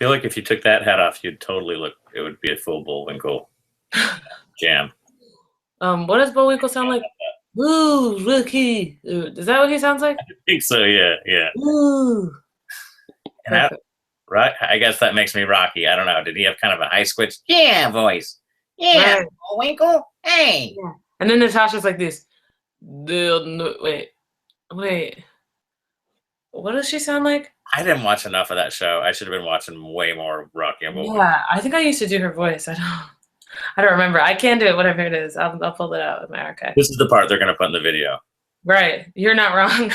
feel like if you took that hat off, you'd totally look. It would be a full Bullwinkle jam. What does Bullwinkle sound like? Ooh, rookie. Is that what he sounds like? I think so. Yeah, yeah. Ooh. And I, Perfect. right? I guess that makes me Rocky. I don't know. Did he have kind of a high switch? Yeah, voice. Yeah, Right. Bullwinkle. Hey. Yeah. And then Natasha's like this. Wait. What does she sound like? I didn't watch enough of that show. I should have been watching way more Rocky and Bullwinkle. Yeah, I think I used to do her voice. I don't remember. I can do it, whatever it is. I'll pull it out with my archive. This is the part they're going to put in the video. Right. You're not wrong.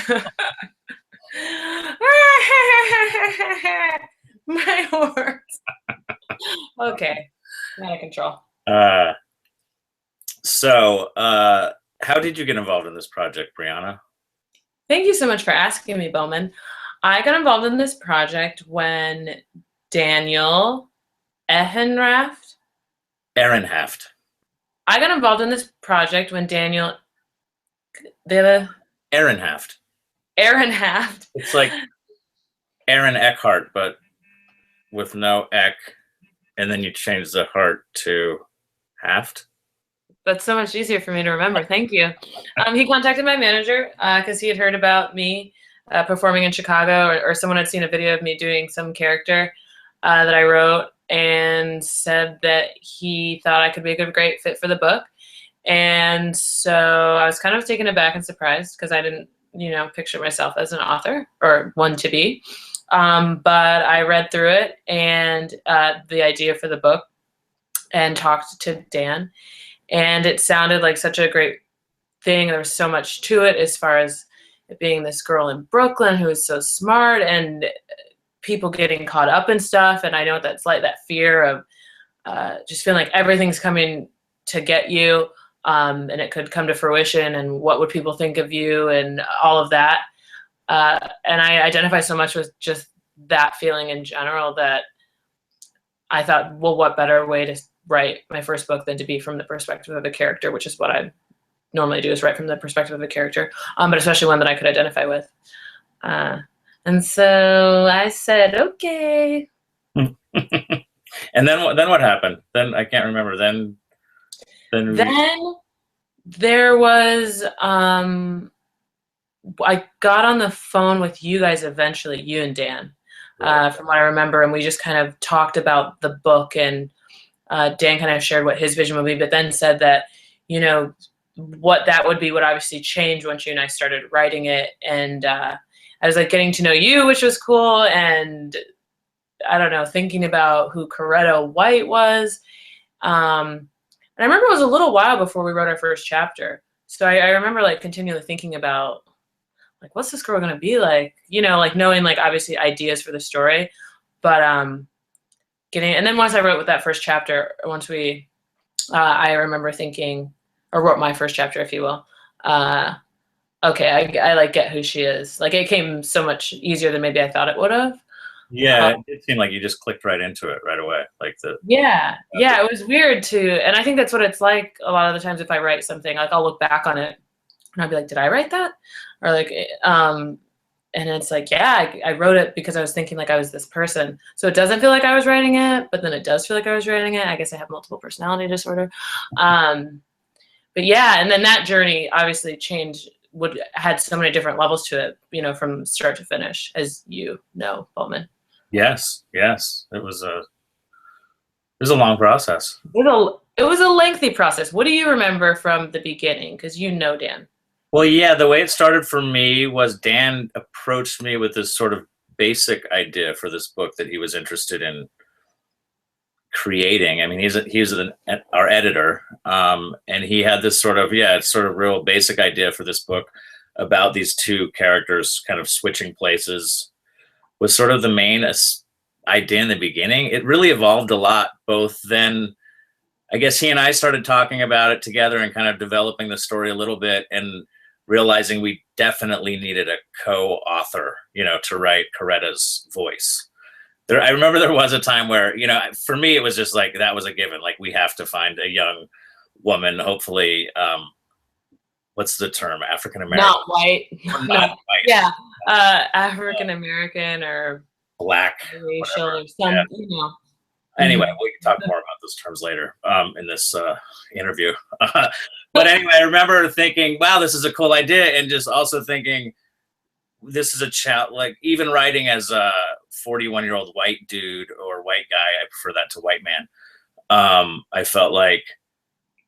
My horse. Okay. Out of control. How did you get involved in this project, Brianna? Thank you so much for asking me, Bowman. I got involved in this project when Daniel Ehrenhaft. I got involved in this project when Daniel Ehrenhaft. It's like Aaron Eckhart, but with no Eck, and then you change the heart to Haft. That's so much easier for me to remember. Thank you. He contacted my manager because he had heard about me performing in Chicago, or someone had seen a video of me doing some character that I wrote, and said that he thought I could be a great fit for the book. And so I was kind of taken aback and surprised because I didn't, picture myself as an author or one to be. But I read through it and the idea for the book and talked to Dan. And it sounded like such a great thing. There was so much to it as far as it being this girl in Brooklyn who is so smart and people getting caught up in stuff. And I know that's like that fear of just feeling like everything's coming to get you and it could come to fruition, and what would people think of you and all of that. And I identify so much with just that feeling in general that I thought, well, what better way to write my first book than to be from the perspective of a character, which is what I normally do, is write from the perspective of a character, but especially one that I could identify with. And so I said, okay. And then what happened? Then I can't remember. Then there was, I got on the phone with you guys eventually, you and Dan, from what I remember, and we just kind of talked about the book, and Dan kind of shared what his vision would be, but then said that, what that would be would obviously change once you and I started writing it. And I was like getting to know you, which was cool. And I don't know, thinking about who Coretta White was. And I remember it was a little while before we wrote our first chapter. So I remember like continually thinking about like, what's this girl going to be like, like knowing like obviously ideas for the story, but and then once I wrote with that first chapter, I remember thinking, or wrote my first chapter, if you will, okay, I like get who she is. Like it came so much easier than maybe I thought it would have. Yeah, it seemed like you just clicked right into it right away. Yeah, it was weird too. And I think that's what it's like a lot of the times if I write something, like I'll look back on it and I'll be like, did I write that? Or like, and it's like, yeah, I wrote it because I was thinking like I was this person. So it doesn't feel like I was writing it, but then it does feel like I was writing it. I guess I have multiple personality disorder. But yeah, and then that journey obviously had so many different levels to it, from start to finish, as you know, Bowman. Yes. It was a long process. It was a lengthy process. What do you remember from the beginning? Because Dan. Well, yeah, the way it started for me was Dan approached me with this sort of basic idea for this book that he was interested in creating. I mean, he's our editor, and he had this sort of real basic idea for this book about these two characters kind of switching places. Was sort of the main idea in the beginning. It really evolved a lot, both then. I guess he and I started talking about it together and kind of developing the story a little bit, and realizing we definitely needed a co-author, to write Coretta's voice. I remember there was a time where, for me, it was just like, that was a given. Like, we have to find a young woman, hopefully, what's the term? African-American? Not white. Not white. Yeah. African-American or black, racial, whatever. or some, Yeah. you know. Anyway, we can talk more about those terms later in this interview. But anyway, I remember thinking, wow, this is a cool idea. And just also thinking, this is a chat, like even writing as a 41-year-old white dude or white guy, I prefer that to white man. I felt like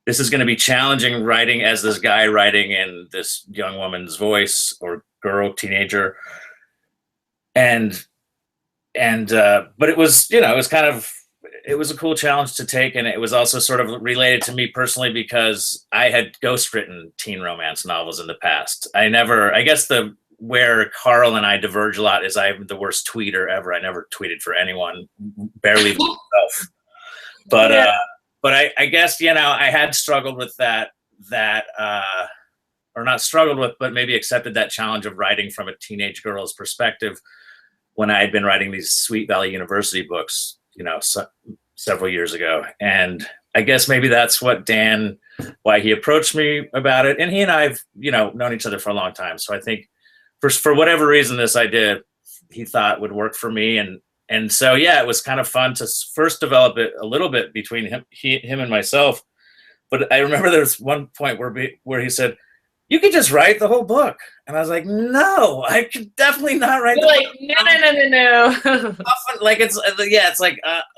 this is going to be challenging writing as this guy writing in this young woman's voice or girl, teenager. But it was, you know, it was a cool challenge to take. And it was also sort of related to me personally because I had ghostwritten teen romance novels in the past. I guess where Carl and I diverge a lot is I'm the worst tweeter ever. I never tweeted for anyone, barely myself. But Yeah. But I guess, you know, I had struggled with that, or not struggled with, but maybe accepted that challenge of writing from a teenage girl's perspective when I had been writing these Sweet Valley University books, you know, several years ago. And I guess maybe that's what why he approached me about it. And he and I have, you know, known each other for a long time. So I think for whatever reason, this idea he thought would work for me. And so, yeah, it was kind of fun to first develop it a little bit between him and myself. But I remember there was one point where he said, "You could just write the whole book." And I was like, "No, I could definitely not write the Like, book." no. Often, like, it's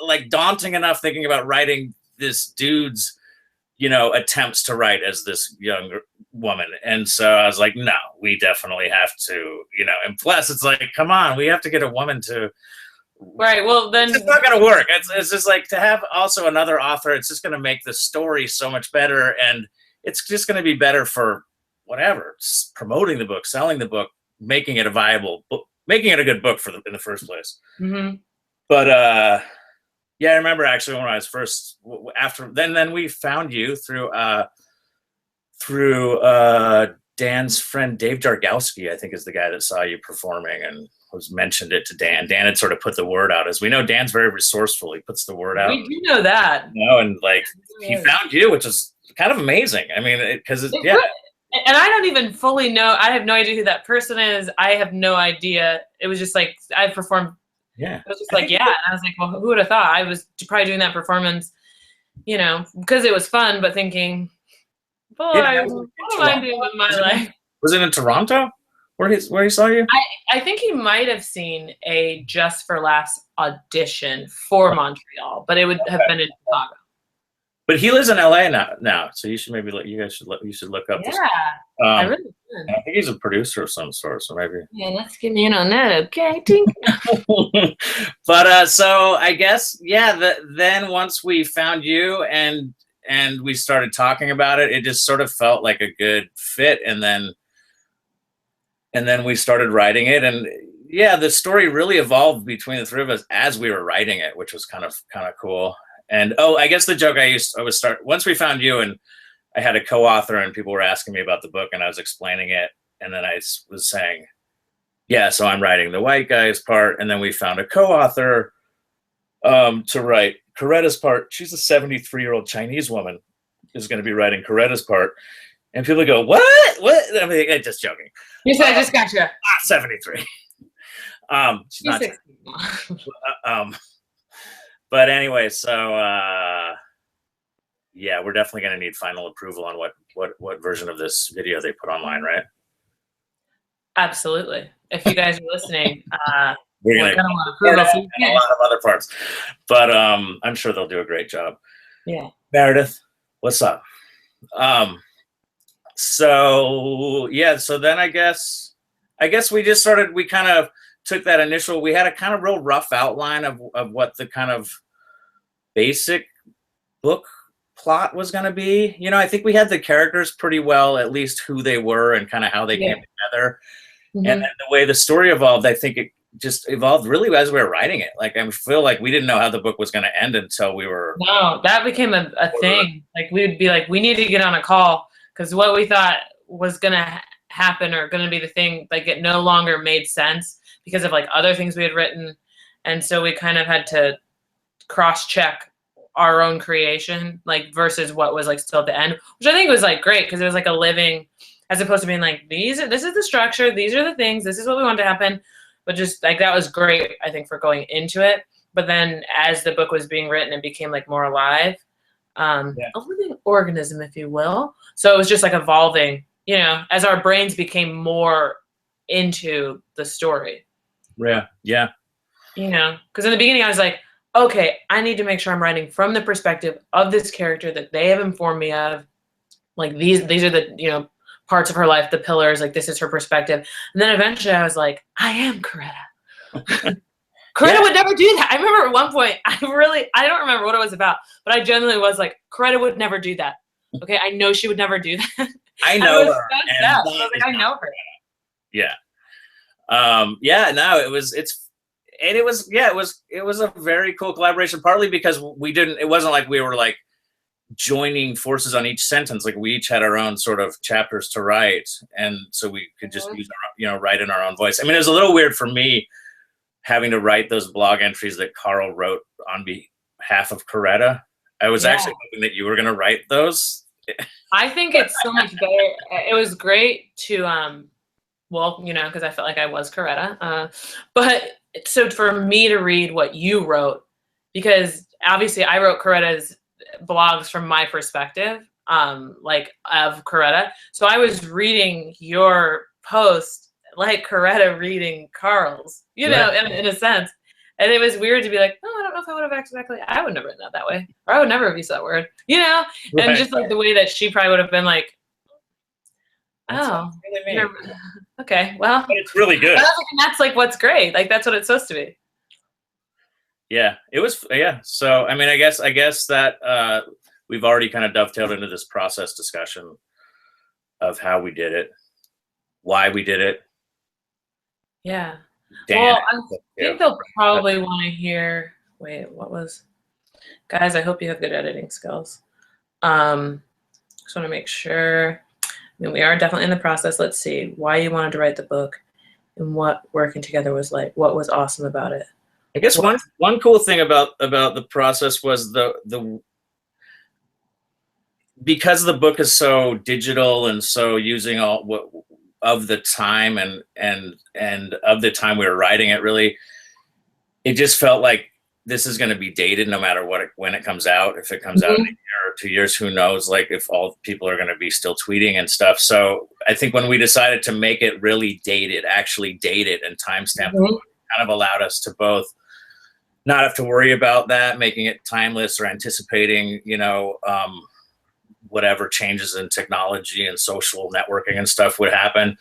like daunting enough thinking about writing this dude's, you know, attempts to write as this young woman. And so I was like, no, we definitely have to, you know, and plus it's like, come on, we have to get a woman to. Right. Well, then it's not going to work. It's just like to have also another author. It's just going to make the story so much better, and it's just going to be better for whatever, promoting the book, selling the book, making it a viable book, making it a good book in the first place. Mm-hmm. But yeah, I remember actually when I was first then we found you through Dan's friend Dave Jargowski, I think is the guy that saw you performing and mentioned it to Dan. Dan had sort of put the word out. As we know, Dan's very resourceful. He puts the word out. We do know that. You know, and like he found you, which is kind of amazing. I mean, because yeah. And I don't even fully know. I have no idea who that person is. I have no idea. It was just like I performed. Yeah. It was just like, yeah. And I was like, well, who would have thought? I was probably doing that performance, you know, because it was fun, but thinking, boy, yeah, what am I doing with my life? Was it in Toronto where he saw you? I think he might have seen a Just for Laughs audition for Montreal, but it would have been in Chicago. But he lives in LA now, so you should maybe you should look up. Yeah, I really should. I think he's a producer of some sort, so maybe. Yeah, let's get in on that, okay? Tink. But so I guess then once we found you and we started talking about it, it just sort of felt like a good fit, and then we started writing it, and yeah, the story really evolved between the three of us as we were writing it, which was kind of cool. And I guess the joke I would start once we found you, and I had a co-author, and people were asking me about the book, and I was explaining it, and then I was saying, yeah, so I'm writing the white guy's part, and then we found a co-author to write Coretta's part. She's a 73-year-old Chinese woman who's going to be writing Coretta's part, and people go, what? I mean, I'm just joking. You said I just got you. 73. She's not. 60. But anyway, so yeah, we're definitely going to need final approval on what version of this video they put online, right? Absolutely. If you guys are listening, we're going to want approval. And a lot of other parts, but I'm sure they'll do a great job. Yeah. Meredith, what's up? So yeah, so then I guess we just started. We kind of took that initial. We had a kind of real rough outline of what the kind of basic book plot was going to be. You know, I think we had the characters pretty well, at least who they were and kind of how they came together. Mm-hmm. And then the way the story evolved, I think it just evolved really as we were writing it. Like, I feel like we didn't know how the book was going to end until we were. No, that became a thing. Like, we would be like, we need to get on a call because what we thought was going to happen or going to be the thing, like, it no longer made sense because of like other things we had written. And so we kind of had to cross-check our own creation, like, versus what was like still at the end, which I think was like great because it was like a living, as opposed to being like, this is the structure, these are the things, this is what we want to happen. but just like that was great, I think, for going into it. But then as the book was being written, it became like more alive, a living organism, if you will. So it was just like evolving, you know, as our brains became more into the story. Yeah. Yeah. You know, because in the beginning I was like, okay, I need to make sure I'm writing from the perspective of this character that they have informed me of. Like these are the, you know, parts of her life, the pillars, like this is her perspective. And then eventually I was like, I am Coretta. Coretta would never do that. I remember at one point, I don't remember what it was about, but I genuinely was like, Coretta would never do that. Okay, I know she would never do that. I know her. I was like, I know her. Yeah. No, it was a very cool collaboration, partly because it wasn't like we were like joining forces on each sentence. Like we each had our own sort of chapters to write, and so we could just use our, you know, write in our own voice. I mean, it was a little weird for me having to write those blog entries that Carl wrote on behalf of Coretta. I was actually hoping that you were going to write those. I think it's so much better. It was great to, well, you know, because I felt like I was Coretta. But so for me to read what you wrote, because obviously I wrote Coretta's blogs from my perspective, like of Coretta. So I was reading your post like Coretta reading Carl's, you know, in a sense. And it was weird to be like, oh, I don't know if I would have I wouldn't have written that way. Or I would never have used that word, you know? Right. And just like the way that she probably would have been like, oh, really okay, well. But it's really good. And that's like what's great. Like that's what it's supposed to be. Yeah, it was, yeah. So, I mean, I guess that we've already kind of dovetailed into this process discussion of how we did it, why we did it. Yeah. Dan, well, I think they'll probably want to hear, guys, I hope you have good editing skills. Just want to make sure. I mean, we are definitely in the process. Let's see why you wanted to write the book and what working together was like, what was awesome about it. I guess one cool thing about the process was the because the book is so digital and so using all of the time and of the time we were writing it, really, it just felt like this is going to be dated no matter when it comes out. If it comes out in a year or 2 years, who knows? Like if all people are going to be still tweeting and stuff. So I think when we decided to make it really dated, actually dated and timestamped, kind of allowed us to both not have to worry about that, making it timeless or anticipating, you know, whatever changes in technology and social networking and stuff would happen.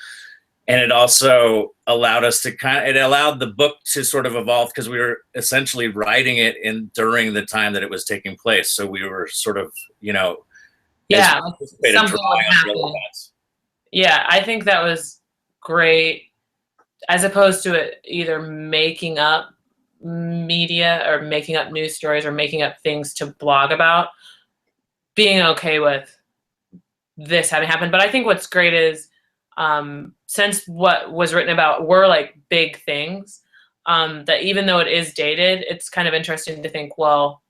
And it also allowed us to it allowed the book to sort of evolve because we were essentially writing it during the time that it was taking place. So we were sort of, you know, something would happen. Yeah, I think that was great, as opposed to it either making up media or making up news stories or making up things to blog about. Being okay with this having happened. But I think what's great is since what was written about were like big things, that even though it is dated, it's kind of interesting to think, well,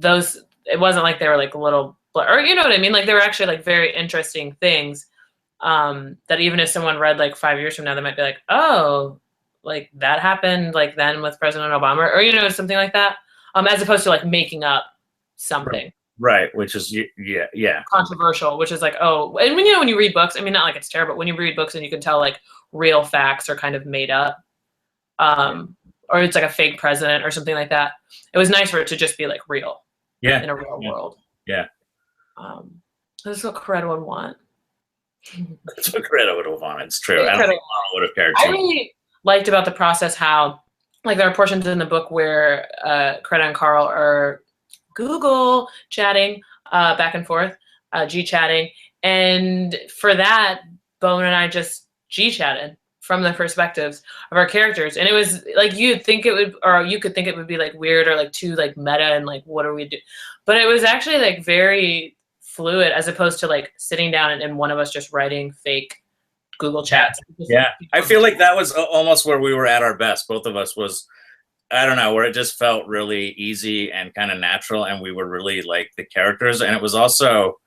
it wasn't like they were like little, or you know what I mean? Like they were actually like very interesting things that even if someone read like 5 years from now, they might be like, oh, like that happened like then with President Obama, or, you know, something like that, as opposed to like making up something. Right, which is controversial, which is like, oh, and when you read books, I mean, not like it's terrible, but when you read books and you can tell like real facts are kind of made up, or it's like a fake president or something like that. It was nice for it to just be like real, in a real world. Yeah. This is what Coretta would want. That's what Coretta would have wanted. It's true. I don't think Carl would have cared. I really liked about the process how, like, there are portions in the book where Coretta and Carl are Google chatting back and forth, G-chatting. And for that, Bone and I just G-chatted from the perspectives of our characters. And it was like, you'd think it would, or you could think it would be like weird or like too like meta and like, what are we doing? But it was actually like very fluid, as opposed to like sitting down and one of us just writing fake Google chats. Yeah. I feel like that was almost where we were at our best. Both of us was, I don't know, where it just felt really easy and kind of natural, and we were really like the characters. And it was also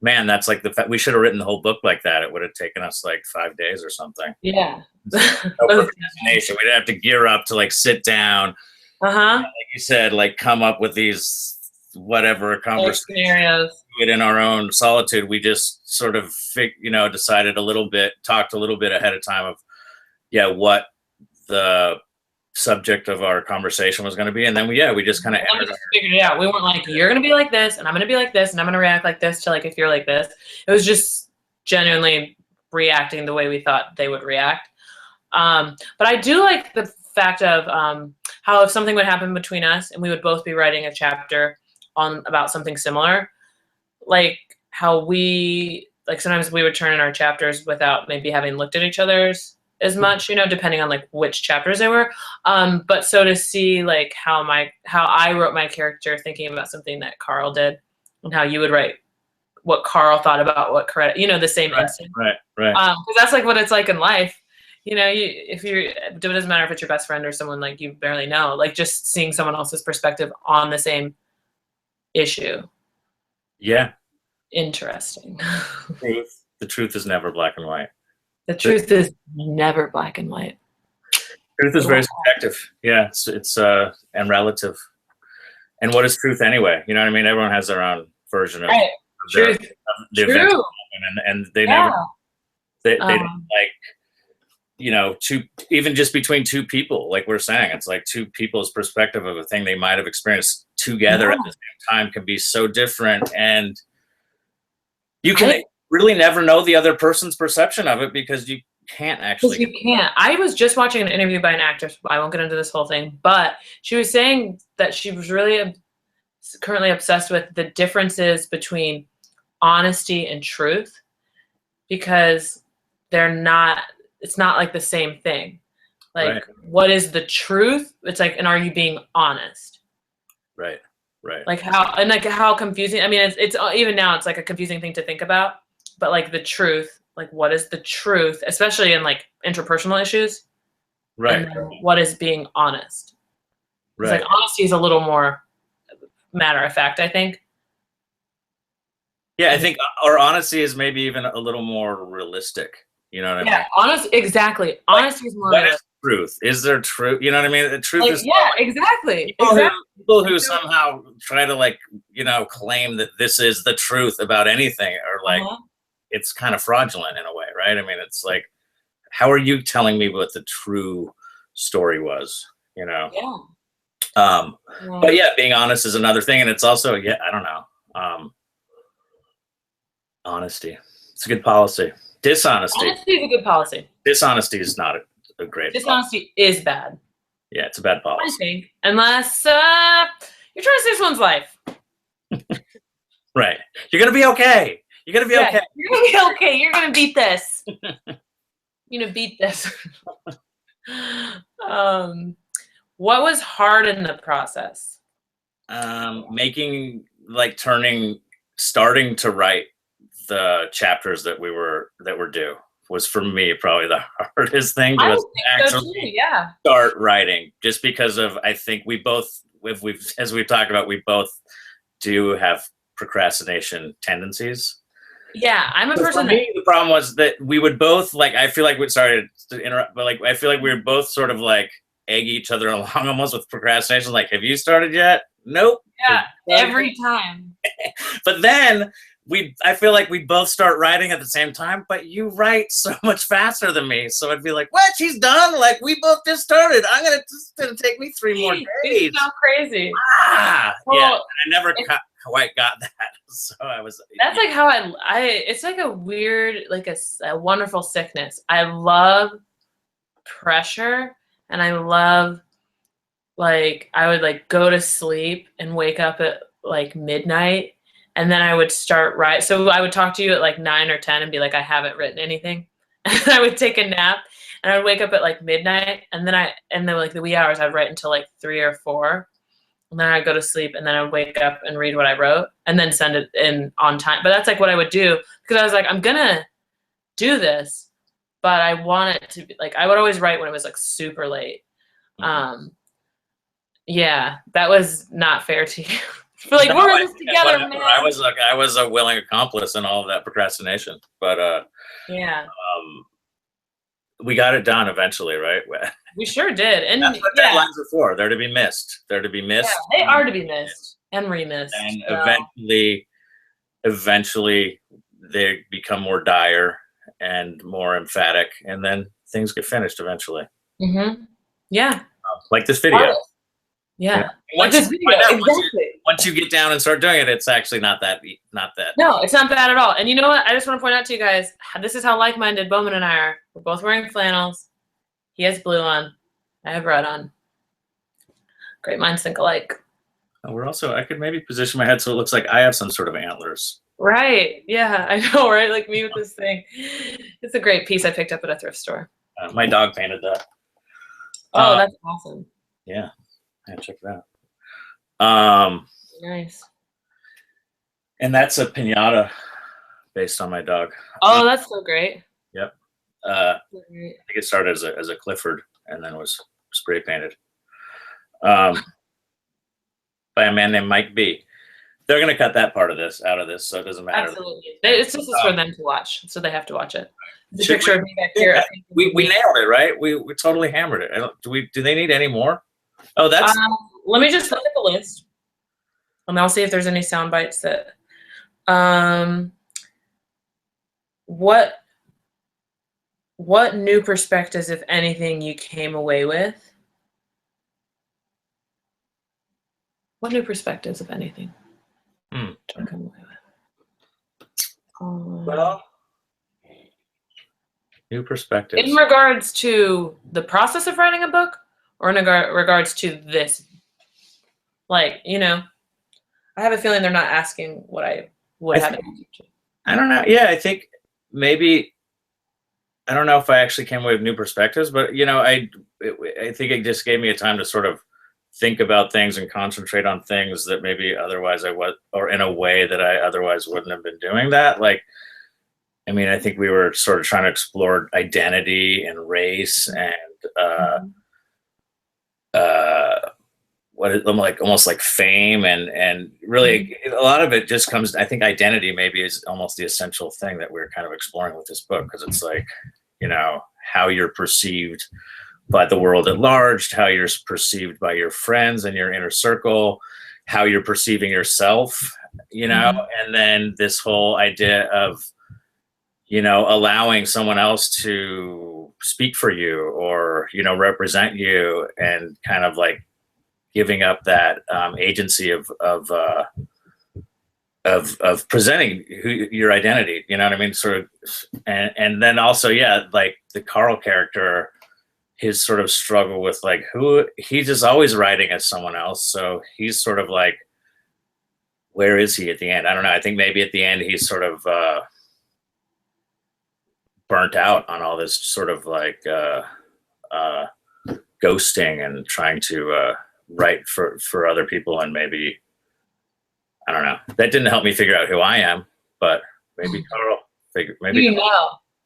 man, that's like we should have written the whole book like that. It would have taken us like 5 days or something. Yeah. No procrastination. We didn't have to gear up to like sit down. Uh-huh. Like you said, like come up with these whatever conversations Scenarios. in our own solitude. We just sort of decided talked a little bit ahead of time of what the subject of our conversation was going to be, and then we just kind of figured it out. We weren't like, you're going to be like this and I'm going to be like this and I'm going to react like this to like if you're like this. It was just genuinely reacting the way we thought they would react. But I do like the fact of how if something would happen between us and we would both be writing a chapter about something similar, like how we like sometimes we would turn in our chapters without maybe having looked at each other's as much, depending on like which chapters they were. But so to see like how I wrote my character thinking about something that Carl did and how you would write what Carl thought about what Coretta, the same instant. Right. Because that's like what it's like in life. It doesn't matter if it's your best friend or someone like you barely know, like just seeing someone else's perspective on the same issue. Yeah. Interesting. The truth is never black and white. The truth is never black and white. Truth is very subjective. Yeah, it's and relative. And what is truth anyway? You know what I mean? Everyone has their own version of truth. The event, and they never they don't even just between two people, like we're saying, it's like two people's perspective of a thing they might have experienced together at the same time can be so different, and you can really never know the other person's perception of it because you can't actually. You can't. I was just watching an interview by an actress. I won't get into this whole thing, but she was saying that she was really currently obsessed with the differences between honesty and truth because it's not like the same thing. Like, what is the truth? It's like, and are you being honest? Right. Like how confusing. I mean, it's even now it's like a confusing thing to think about. But like the truth, like what is the truth, especially in like interpersonal issues? Right. And what is being honest? Right. It's like honesty is a little more matter of fact, I think. Yeah, I think our honesty is maybe even a little more realistic. You know what I mean? Yeah, exactly. Honesty is more. What is truth? Is there truth? You know what I mean? The truth is. Yeah, exactly. People who somehow try to claim that this is the truth about anything are like. It's kind of fraudulent in a way, right? I mean, it's like, how are you telling me what the true story was, Yeah. But yeah, being honest is another thing. And it's also, I don't know. Honesty. It's a good policy. Dishonesty. Honesty is a good policy. Dishonesty is not a great Dishonesty is bad. Yeah, it's a bad policy. I think. Unless you're trying to save someone's life. Right. You're going to be okay. You're going to be okay. You're going to be okay. You're going to beat this. You're going to beat this. What was hard in the process? Starting to write the chapters that were due was for me probably the hardest thing to actually start writing, just because of, I think we both, as we've talked about, we both do have procrastination tendencies. Yeah, I'm a person. For me, the problem was that we would both I feel like sorry to interrupt, but I feel like we were both sort of egg each other along almost with procrastination. Like, have you started yet? Nope. Yeah, every time. But then I feel like we both start writing at the same time, but you write so much faster than me. So I'd be like, what? She's done? Like, we both just started. It's going to take me 3 more days. It's so crazy. Yeah. I never quite got that. So I was. That's like how it's like a weird, like a wonderful sickness. I love pressure, and I love, I would go to sleep and wake up at midnight. And then I would start write. So I would talk to you at 9 or 10 and be like, I haven't written anything. And I would take a nap and I would wake up at midnight. And then the wee hours I'd write until 3 or 4. And then I'd go to sleep and then I would wake up and read what I wrote and then send it in on time. But that's what I would do, because I was like, I'm going to do this, but I want it to be I would always write when it was super late. Yeah, that was not fair to you. We're like, No, we're in this together, whatever. man. I was a willing accomplice in all of that procrastination, but Yeah, we got it done eventually, right? we sure did. And That's what yeah, deadlines are for. They're to be missed. They're to be yeah, missed. they are to be missed and remissed. And So. eventually they become more dire and more emphatic, and then things get finished eventually. Mm-hmm. Yeah. Like this video. Yeah. Yeah. Like this video. Exactly. Once you get down and start doing it, it's actually not that. No, it's not bad at all. And you know what? I just want to point out to you guys, this is how like-minded Bowman and I are. We're both wearing flannels. He has blue on. I have red on. Great minds think alike. We're also, I could maybe position my head so it looks like I have some sort of antlers. Right. Yeah, I know, right? Like me with this thing. It's a great piece I picked up at a thrift store. My dog painted that. Oh, that's awesome. Yeah. Check it out. Nice. And that's a piñata based on my dog. Oh, that's so great. Yep. I Great. think it started as a Clifford and then was spray painted by a man named Mike B. They're going to cut that part of this out of this, so it doesn't matter. Absolutely. It's just for them to watch, so they have to watch it. The picture of me back here. We nailed it, right? We totally hammered it. Do they need any more? Oh, that's. Let me just look at the list, and I'll see if there's any sound bites that. What new perspectives, if anything, you came away with? What new perspectives, if anything, did I come away with? Well, new perspectives. In regards to the process of writing a book, or in regards to this, like, you know, I have a feeling they're not asking what I would have answered to. I don't know. Yeah, I think maybe. I don't know if I actually came away with new perspectives, but you know, I think it just gave me a time to sort of think about things and concentrate on things that maybe otherwise I was, or in a way that I otherwise wouldn't have been doing that. Like, I mean, I think we were sort of trying to explore identity and race and almost like fame and really a lot of it just comes. I think identity maybe is almost the essential thing that we're kind of exploring with this book, because it's like, you know, how you're perceived by the world at large, how you're perceived by your friends and your inner circle, how you're perceiving yourself, you know, and then this whole idea of, you know, allowing someone else to speak for you or, you know, represent you, and kind of like giving up that agency of presenting your identity, you know what I mean? Sort of, and then also, yeah, like the Carl character, his sort of struggle with like he's just always writing as someone else. So he's sort of like, where is he at the end? I don't know. I think maybe at the end he's sort of burnt out on all this sort of like ghosting and trying to write for other people, and maybe, I don't know. That didn't help me figure out who I am, but maybe Carl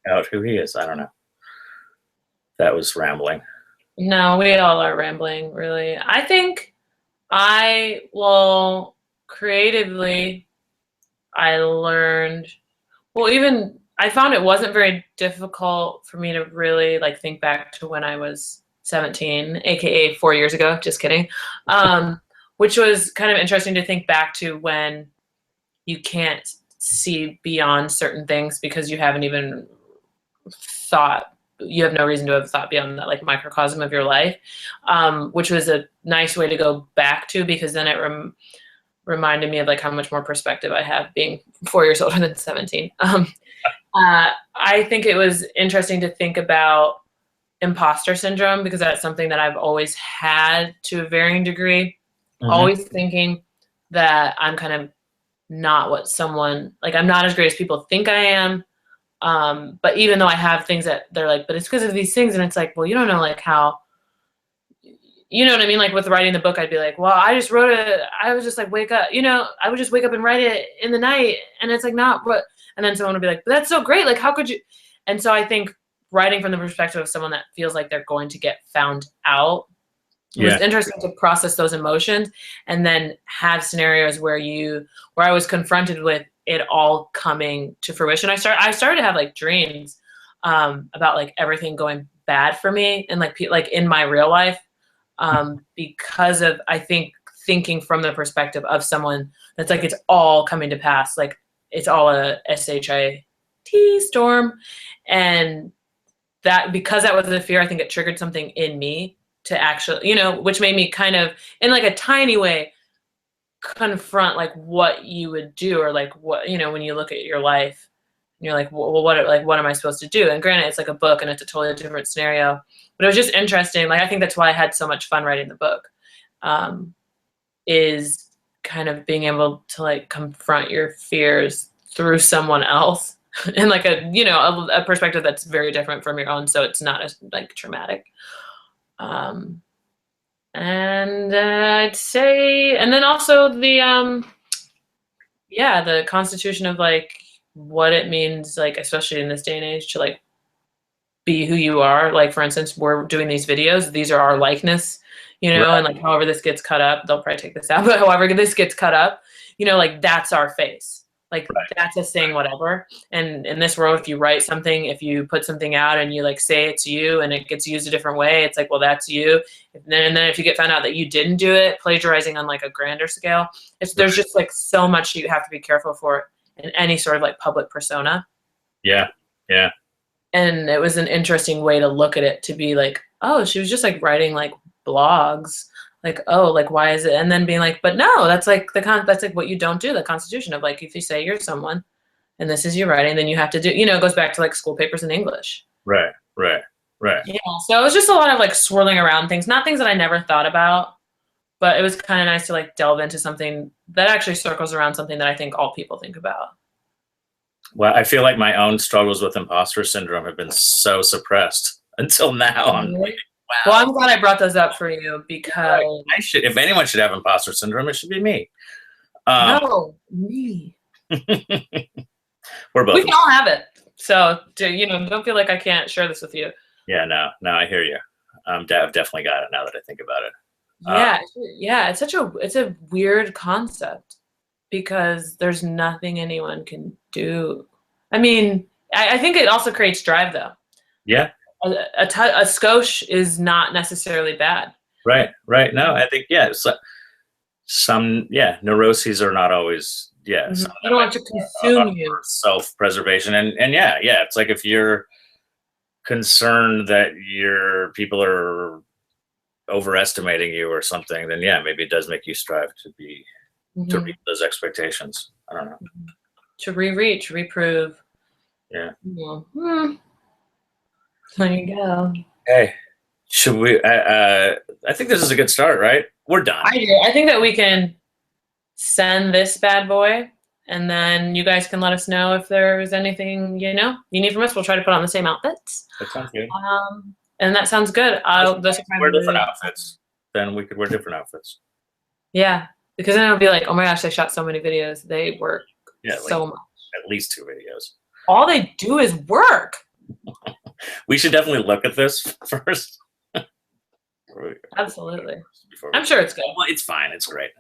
out who he is. I don't know. That was rambling. No, we all are rambling, really. I think creatively, I learned, I found it wasn't very difficult for me to really like think back to when I was 17, aka 4 years ago, just kidding. Which was kind of interesting to think back to, when you can't see beyond certain things because you haven't even thought, you have no reason to have thought beyond that like microcosm of your life, which was a nice way to go back to, because then it reminded me of like how much more perspective I have being 4 years older than 17. I think it was interesting to think about imposter syndrome, because that's something that I've always had to a varying degree. Always thinking that I'm kind of not what someone, like I'm not as great as people think I am. But even though I have things that they're like, but it's because of these things. And it's like, well, you don't know like how, you know what I mean? Like with writing the book, I'd be like, well, I was just like, wake up, you know, I would just wake up and write it in the night. And it's like, not what, and then someone would be like, but that's so great. Like, how could you? And so I think writing from the perspective of someone that feels like they're going to get found out It was interesting to process those emotions and then have scenarios where I was confronted with it all coming to fruition. I started to have like dreams about like everything going bad for me and like in my real life because of, I think, thinking from the perspective of someone that's like, it's all coming to pass. Like it's all a SHIT storm. And that, because that was the fear, I think it triggered something in me to actually, which made me kind of, in like a tiny way, confront like what you would do, or like what, when you look at your life, and you're like, well, what am I supposed to do? And granted, it's like a book and it's a totally different scenario, but it was just interesting. Like, I think that's why I had so much fun writing the book, is kind of being able to like confront your fears through someone else and like a perspective that's very different from your own. So it's not as like traumatic. And I'd say, and then also the constitution of like what it means, like, especially in this day and age, to like be who you are. Like, for instance, we're doing these videos, these are our likeness, right. And like, however this gets cut up, they'll probably take this out, but however this gets cut up, like that's our face. Like, right. That's us saying whatever. And in this world, if you write something, if you put something out and you like say it's you and it gets used a different way, it's like, well, that's you. And then if you get found out that you didn't do it, plagiarizing on like a grander scale, there's just like so much you have to be careful for in any sort of like public persona. Yeah. Yeah. And it was an interesting way to look at it, to be like, oh, she was just like writing like blogs. Like, oh, like, why is it? And then being like, but no, that's like that's like what you don't do, the constitution of like, if you say you're someone and this is your writing, then you have to do, it goes back to like school papers in English. Right. Yeah. So it was just a lot of like swirling around things, not things that I never thought about, but it was kind of nice to like delve into something that actually circles around something that I think all people think about. Well, I feel like my own struggles with imposter syndrome have been so suppressed until now. I'm like, wow. Well, I'm glad I brought those up for you, because I should, if anyone should have imposter syndrome, it should be me. No, me. We're both. We can all have it. So, don't feel like I can't share this with you. Yeah, no, I hear you. I've definitely got it now that I think about it. Yeah. It's a weird concept, because there's nothing anyone can do. I mean, I think it also creates drive, though. Yeah. A skosh is not necessarily bad. Right. No, I think, some neuroses are not always, I don't want to consume you. Self-preservation. And it's like, if you're concerned that your people are overestimating you or something, then maybe it does make you strive to be, to reach those expectations. I don't know. To reach, reprove. Yeah. There you go. Hey, should we? I think this is a good start, right? We're done. I do. I think that we can send this bad boy, and then you guys can let us know if there's anything you need from us. We'll try to put on the same outfits. That sounds good. And that sounds good. Wear different outfits. Then we could wear different outfits. Yeah, because then it'll be like, oh my gosh, they shot so many videos. They work so much. At least 2 videos. All they do is work. We should definitely look at this first. Absolutely. I'm sure it's good. Well, it's fine. It's great.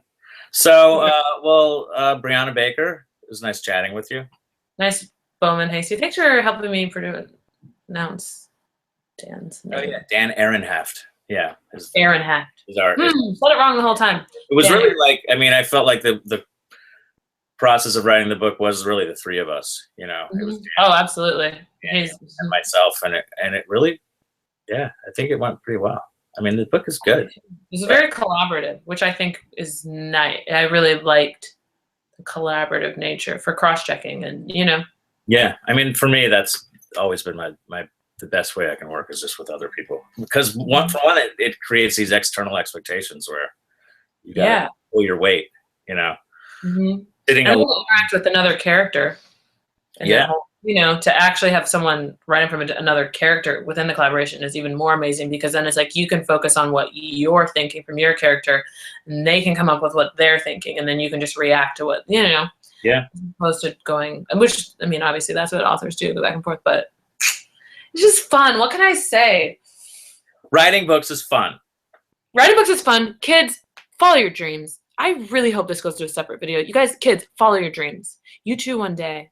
So, Brianna Baker, it was nice chatting with you. Nice, Bowman Hasty. Thanks for helping me announce Dan's name. Oh, yeah. Dan Ehrenhaft. Yeah. Ehrenhaft. Said it wrong the whole time. It was really like, I felt like the process of writing the book was really the 3 of us, It was Dan, absolutely. and myself, and it really, I think it went pretty well. The book is good. It's very collaborative, which I think is nice. I really liked the collaborative nature for cross-checking, and Yeah, for me, that's always been the best way I can work, is just with other people, because for one, it creates these external expectations where you gotta pull your weight, Sitting and we'll interact with another character. And to actually have someone writing from another character within the collaboration is even more amazing, because then it's like you can focus on what you're thinking from your character, and they can come up with what they're thinking, and then you can just react to what, Yeah. As opposed to going, which, obviously that's what authors do, go back and forth, but it's just fun. What can I say? Writing books is fun. Writing books is fun. Kids, follow your dreams. I really hope this goes to a separate video. You guys, kids, follow your dreams. You too one day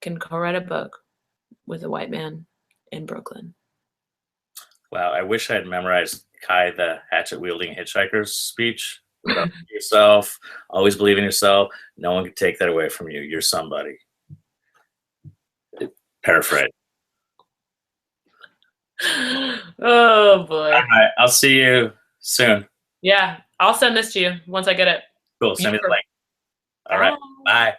can co-write a book with a white man in Brooklyn. Wow, I wish I had memorized Kai the hatchet-wielding hitchhiker's speech. About yourself, always believe in yourself. No one can take that away from you. You're somebody. Paraphrase. Oh boy. All right, I'll see you soon. Yeah, I'll send this to you once I get it. Cool. Send me the link. All right. Bye.